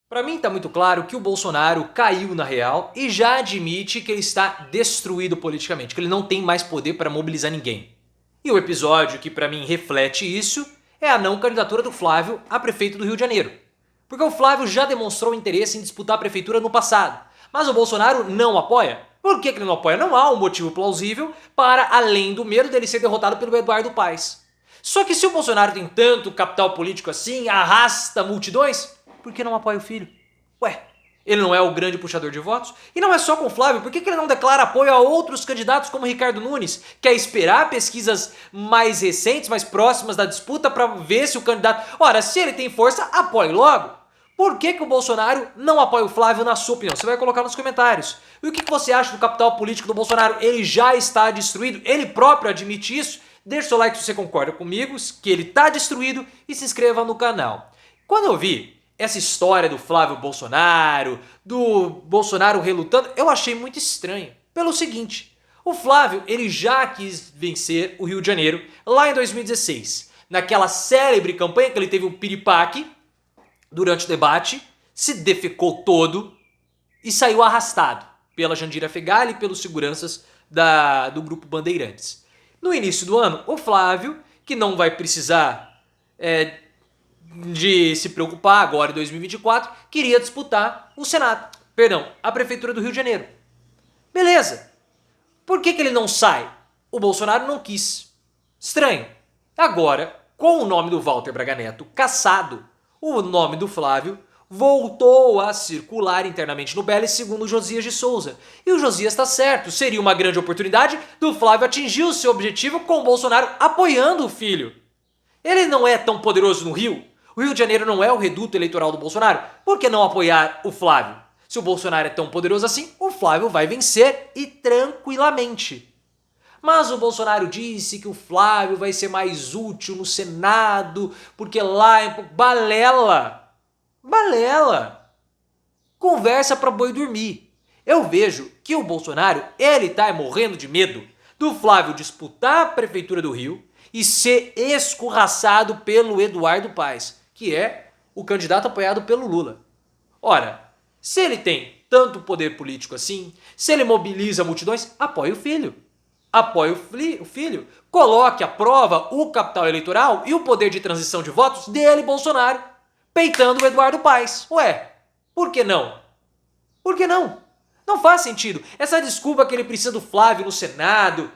Para mim tá muito claro que o Bolsonaro caiu na real e já admite que ele está destruído politicamente, que ele não tem mais poder para mobilizar ninguém. E o episódio que para mim reflete isso é a não candidatura do Flávio a prefeito do Rio de Janeiro. Porque o Flávio já demonstrou interesse em disputar a prefeitura no passado, mas o Bolsonaro não apoia. Por que ele não apoia? Não há um motivo plausível para além do medo dele ser derrotado pelo Eduardo Paes. Só que se o Bolsonaro tem tanto capital político assim, arrasta multidões, por que não apoia o filho? Ué, ele não é o grande puxador de votos? E não é só com o Flávio, por que ele não declara apoio a outros candidatos como Ricardo Nunes? Quer esperar pesquisas mais recentes, mais próximas da disputa para ver se o candidato... Ora, se ele tem força, apoie logo. Por que o Bolsonaro não apoia o Flávio, na sua opinião? Você vai colocar nos comentários. E o que você acha do capital político do Bolsonaro? Ele já está destruído? Ele próprio admite isso? Deixe seu like se você concorda comigo, que ele está destruído, e se inscreva no canal. Quando eu vi essa história do Flávio Bolsonaro, do Bolsonaro relutando, eu achei muito estranho. Pelo seguinte, o Flávio ele já quis vencer o Rio de Janeiro lá em 2016. Naquela célebre campanha que ele teve um piripaque durante o debate, se defecou todo e saiu arrastado pela Jandira Fegali e pelos seguranças do grupo Bandeirantes. No início do ano, o Flávio, que não vai precisar de se preocupar agora em 2024, queria disputar o Senado, a Prefeitura do Rio de Janeiro. Beleza. Por que ele não sai? O Bolsonaro não quis. Estranho. Agora, com o nome do Walter Braga Neto cassado, o nome do Flávio voltou a circular internamente no BL, segundo o Josias de Souza. E o Josias está certo, seria uma grande oportunidade do Flávio atingir o seu objetivo com o Bolsonaro apoiando o filho. Ele não é tão poderoso no Rio? O Rio de Janeiro não é o reduto eleitoral do Bolsonaro? Por que não apoiar o Flávio? Se o Bolsonaro é tão poderoso assim, o Flávio vai vencer e tranquilamente. Mas o Bolsonaro disse que o Flávio vai ser mais útil no Senado, porque lá é... Balela! Balela! Conversa pra boi dormir. Eu vejo que o Bolsonaro, ele tá morrendo de medo do Flávio disputar a prefeitura do Rio e ser escorraçado pelo Eduardo Paes, que é o candidato apoiado pelo Lula. Ora, se ele tem tanto poder político assim, se ele mobiliza multidões, apoie o filho. Apoie o filho, coloque à prova o capital eleitoral e o poder de transição de votos dele, Bolsonaro, peitando o Eduardo Paes. Ué, por que não? Por que não? Não faz sentido. Essa desculpa que ele precisa do Flávio no Senado,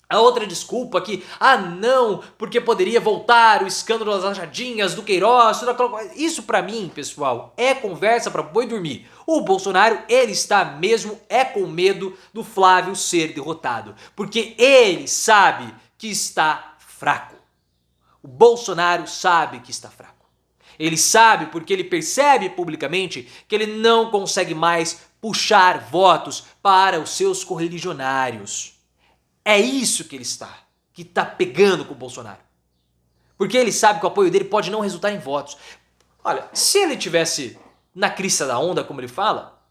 a outra desculpa que, não, porque poderia voltar o escândalo das rachadinhas, do Queiroz, isso pra mim, pessoal, é conversa pra boi dormir. O Bolsonaro, ele está mesmo com medo do Flávio ser derrotado, porque ele sabe que está fraco. O Bolsonaro sabe que está fraco. Ele sabe porque ele percebe publicamente que ele não consegue mais puxar votos para os seus correligionários. É isso que ele está pegando com o Bolsonaro. Porque ele sabe que o apoio dele pode não resultar em votos. Olha, se ele tivesse na crista da onda, como ele fala,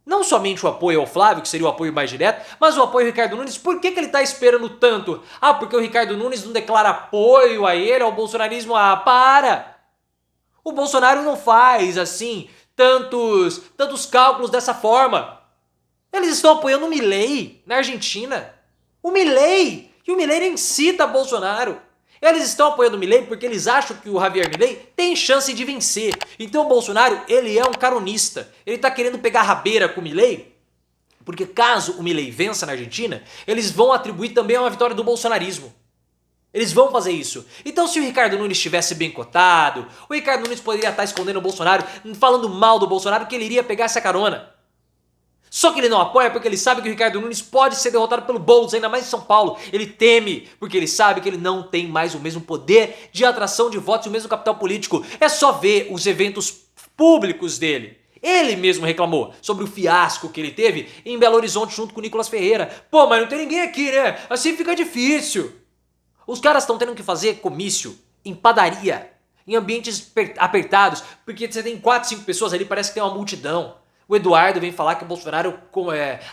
não somente o apoio ao Flávio, que seria o apoio mais direto, mas o apoio ao Ricardo Nunes, por que ele está esperando tanto? Porque o Ricardo Nunes não declara apoio a ele, ao bolsonarismo? Para! O Bolsonaro não faz, assim, tantos cálculos dessa forma. Eles estão apoiando o Milei na Argentina. O Milei! E o Milei nem cita Bolsonaro. Eles estão apoiando o Milei porque eles acham que o Javier Milei tem chance de vencer. Então o Bolsonaro, ele é um caronista. Ele está querendo pegar rabeira com o Milei, porque caso o Milei vença na Argentina, eles vão atribuir também uma vitória do bolsonarismo. Eles vão fazer isso. Então se o Ricardo Nunes estivesse bem cotado, o Ricardo Nunes poderia estar escondendo o Bolsonaro, falando mal do Bolsonaro, que ele iria pegar essa carona. Só que ele não apoia porque ele sabe que o Ricardo Nunes pode ser derrotado pelo Boulos, ainda mais em São Paulo. Ele teme, porque ele sabe que ele não tem mais o mesmo poder de atração de votos e o mesmo capital político. É só ver os eventos públicos dele. Ele mesmo reclamou sobre o fiasco que ele teve em Belo Horizonte junto com o Nicolas Ferreira. Mas não tem ninguém aqui, né? Assim fica difícil. Os caras estão tendo que fazer comício em padaria, em ambientes apertados, porque você tem 4, 5 pessoas ali, parece que tem uma multidão. O Eduardo vem falar que o Bolsonaro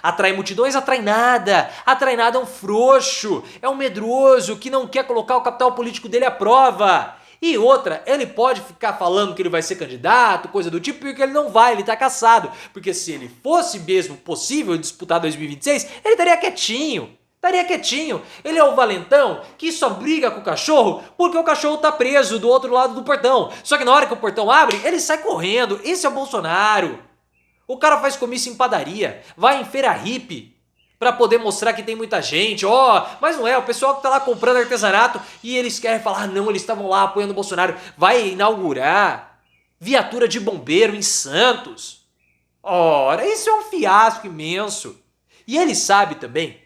atrai multidões, atrai nada é um frouxo, é um medroso que não quer colocar o capital político dele à prova. E outra, ele pode ficar falando que ele vai ser candidato, coisa do tipo, porque ele não vai, ele tá caçado. Porque se ele fosse mesmo possível disputar 2026, ele estaria quietinho. Estaria quietinho. Ele é o valentão que só briga com o cachorro porque o cachorro tá preso do outro lado do portão. Só que na hora que o portão abre, ele sai correndo. Esse é o Bolsonaro. O cara faz comício em padaria, vai em feira hippie pra poder mostrar que tem muita gente. Mas não é, o pessoal que tá lá comprando artesanato e eles querem falar, não, eles estavam lá apoiando o Bolsonaro. Vai inaugurar viatura de bombeiro em Santos. Ora, isso é um fiasco imenso. E ele sabe também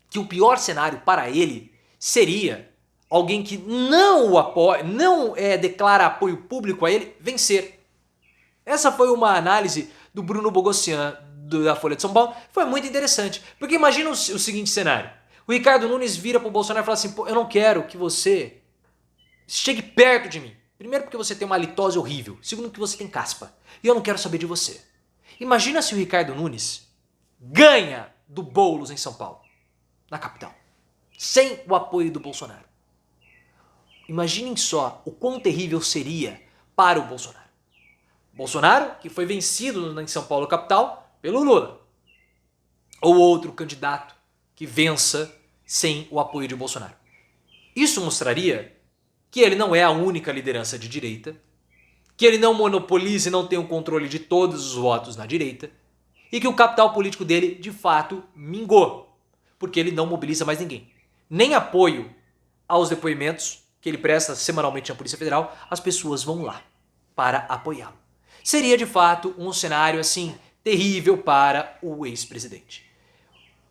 que o pior cenário para ele seria alguém que não o apoia, não declara apoio público a ele, vencer. Essa foi uma análise do Bruno Bogossian, da Folha de São Paulo. Foi muito interessante, porque imagina o seguinte cenário. O Ricardo Nunes vira pro Bolsonaro e fala assim, pô, eu não quero que você chegue perto de mim. Primeiro porque você tem uma halitose horrível. Segundo que você tem caspa. E eu não quero saber de você. Imagina se o Ricardo Nunes ganha do Boulos em São Paulo, na capital, sem o apoio do Bolsonaro. Imaginem só o quão terrível seria para o Bolsonaro. Bolsonaro, que foi vencido em São Paulo, capital, pelo Lula. Ou outro candidato que vença sem o apoio de Bolsonaro. Isso mostraria que ele não é a única liderança de direita, que ele não monopoliza e não tem o controle de todos os votos na direita, e que o capital político dele, de fato, mingou. Porque ele não mobiliza mais ninguém. Nem apoio aos depoimentos que ele presta semanalmente na Polícia Federal, as pessoas vão lá para apoiá-lo. Seria, de fato, um cenário, assim, terrível para o ex-presidente.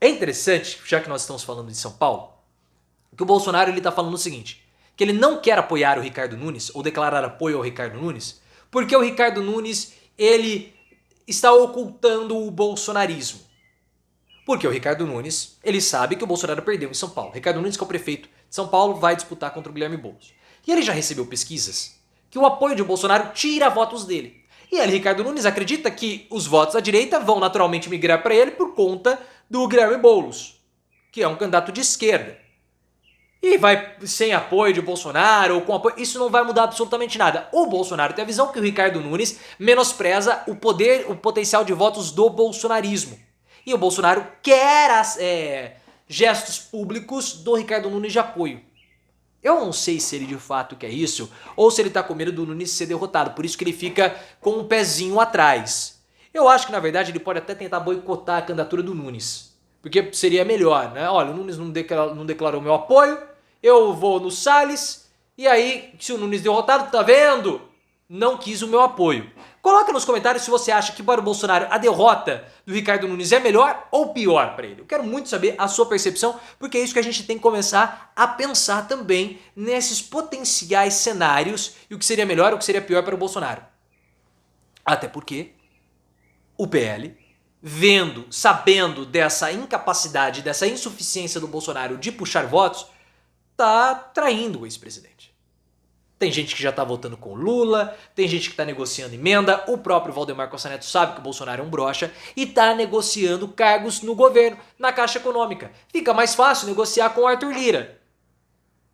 É interessante, já que nós estamos falando de São Paulo, que o Bolsonaro está falando o seguinte, que ele não quer apoiar o Ricardo Nunes, ou declarar apoio ao Ricardo Nunes, porque o Ricardo Nunes, ele está ocultando o bolsonarismo. Porque o Ricardo Nunes, ele sabe que o Bolsonaro perdeu em São Paulo. Ricardo Nunes, que é o prefeito de São Paulo, vai disputar contra o Guilherme Boulos. E ele já recebeu pesquisas que o apoio de Bolsonaro tira votos dele. E ele, Ricardo Nunes, acredita que os votos da direita vão naturalmente migrar para ele por conta do Guilherme Boulos, que é um candidato de esquerda. E vai sem apoio de Bolsonaro ou com apoio, isso não vai mudar absolutamente nada. O Bolsonaro tem a visão que o Ricardo Nunes menospreza o poder, o potencial de votos do bolsonarismo. E o Bolsonaro quer gestos públicos do Ricardo Nunes de apoio. Eu não sei se ele de fato quer isso ou se ele tá com medo do Nunes ser derrotado, por isso que ele fica com um pezinho atrás. Eu acho que na verdade ele pode até tentar boicotar a candidatura do Nunes, porque seria melhor, né? Olha, o Nunes não declarou meu apoio, eu vou no Salles e aí se o Nunes derrotado, tá vendo? Não quis o meu apoio. Coloca nos comentários se você acha que para o Bolsonaro a derrota do Ricardo Nunes é melhor ou pior para ele. Eu quero muito saber a sua percepção, porque é isso que a gente tem que começar a pensar também nesses potenciais cenários e o que seria melhor ou o que seria pior para o Bolsonaro. Até porque o PL, sabendo dessa incapacidade, dessa insuficiência do Bolsonaro de puxar votos, tá traindo o ex-presidente. Tem gente que já tá votando com Lula, tem gente que tá negociando emenda, o próprio Valdemar Costa Neto sabe que o Bolsonaro é um broxa e tá negociando cargos no governo, na Caixa Econômica. Fica mais fácil negociar com o Arthur Lira.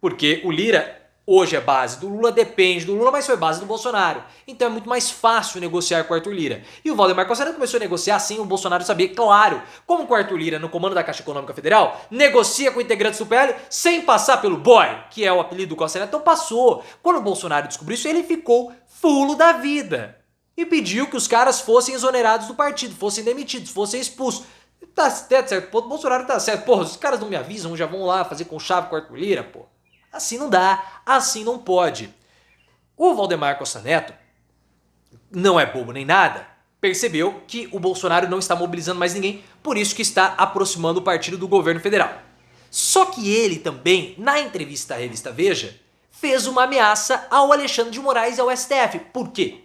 Porque o Lira hoje é base do Lula, depende do Lula, mas foi base do Bolsonaro. Então é muito mais fácil negociar com o Arthur Lira. E o Valdemar Costa Neto começou a negociar sem o Bolsonaro saber, claro, como que o Arthur Lira, no comando da Caixa Econômica Federal, negocia com integrantes do PL sem passar pelo boy, que é o apelido do Costa Neto. Então passou. Quando o Bolsonaro descobriu isso, ele ficou fulo da vida. E pediu que os caras fossem exonerados do partido, fossem demitidos, fossem expulsos. Tá certo, pô, o Bolsonaro tá certo. Porra, os caras não me avisam, já vão lá fazer conchave com o Arthur Lira, pô. Assim não dá, assim não pode. O Valdemar Costa Neto não é bobo nem nada, percebeu que o Bolsonaro não está mobilizando mais ninguém, por isso que está aproximando o partido do governo federal. Só que ele também, na entrevista à revista Veja, fez uma ameaça ao Alexandre de Moraes e ao STF. Por quê?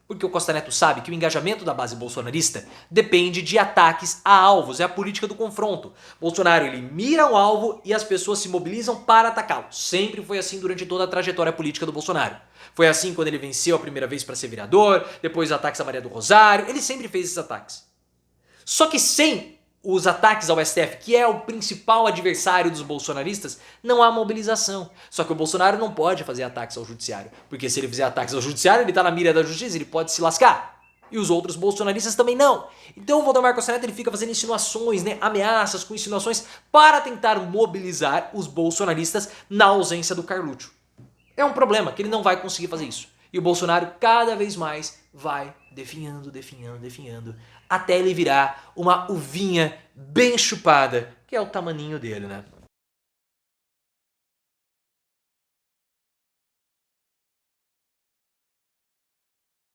Porque o Costa Neto sabe que o engajamento da base bolsonarista depende de ataques a alvos, é a política do confronto. Bolsonaro, ele mira um alvo e as pessoas se mobilizam para atacá-lo. Sempre foi assim durante toda a trajetória política do Bolsonaro. Foi assim quando ele venceu a primeira vez para ser vereador, depois ataques a Maria do Rosário, ele sempre fez esses ataques. Só que sem os ataques ao STF, que é o principal adversário dos bolsonaristas, não há mobilização. Só que o Bolsonaro não pode fazer ataques ao judiciário, porque se ele fizer ataques ao judiciário, ele está na mira da justiça, ele pode se lascar. E os outros bolsonaristas também não. Então o Valdemar Costa Neto ele fica fazendo insinuações, né, ameaças com insinuações para tentar mobilizar os bolsonaristas na ausência do Carluccio. É um problema que ele não vai conseguir fazer isso. E o Bolsonaro cada vez mais vai definhando, até ele virar uma uvinha bem chupada, que é o tamaninho dele, né?